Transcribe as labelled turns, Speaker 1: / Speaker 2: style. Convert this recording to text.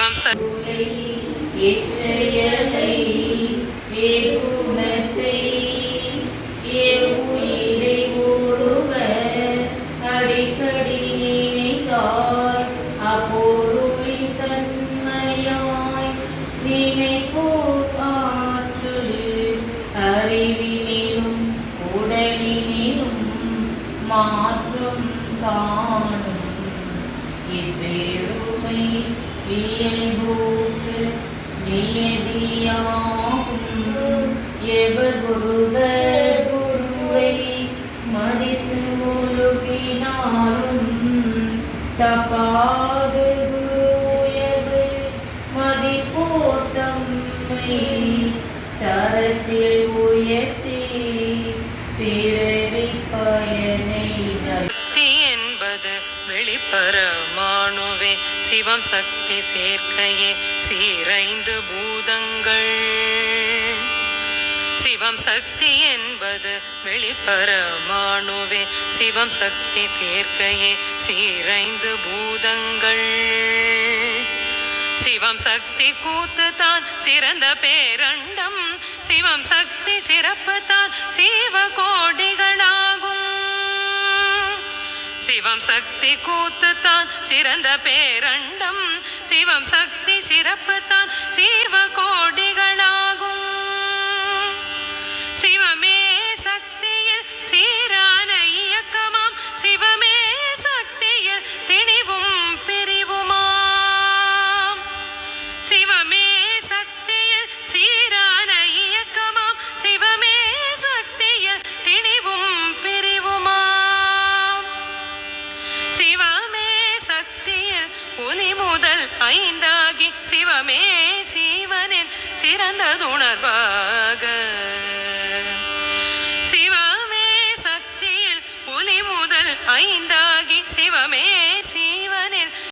Speaker 1: சிவம்
Speaker 2: அடிக்கடி நினைத்தாய் அப்பொருளின் தன்மையாய் நினைப்போர் ஆற்றல் அறிவினிலும் உடலினிலும் மாற்றம் காணும் இப்பெருமை இயல்போக்கு நியதியாகும் எவர் ஒருவர் குருவை மதித்து ஒழுகினாலும் தப்பாது உயர்வு மதிப்போர் தம்மை தரத்தில் உயர்த்தி பிறவி பயனை
Speaker 1: என்பது வெளிப்பரமாணுவே சிவம் சக்தி சேர்க்கையே சீரைந்து பூதங்கள். சிவம் சக்தி என்பது வெளிப்பரமாணுவே சிவம் சக்தி சேர்க்கையே சீரைந்து பூதங்கள். சிவம் சக்தி கூத்து தான் சிறந்த பேரண்டம் சிவம் சக்தி சிறப்பு தான் சீவ கோடிகளாகும். சிவம் சக்தி கூத்து தான் சிறந்த பேரண்டம் சிவம் சக்தி சிறப்பு தான் சீவ கோடிகளாகும். சிவமே சக்தியில் சீரான இயக்கமாம் சிவமே சக்தியில் திணிவும் பிரிவுமாம். சிவமே சக்தியில் சீரான இயக்கமாம் சிவமே சக்தியில் திணிவும் பிரிவுமாம். சிவமே சக்தியில் ஒளி முதல் ஐந்தாகி சிவமே சீவனில் சிறந்ததுணர்வாக. சிவமே சக்தியில் ஒளி முதல் ஐந்தாகி சிவமே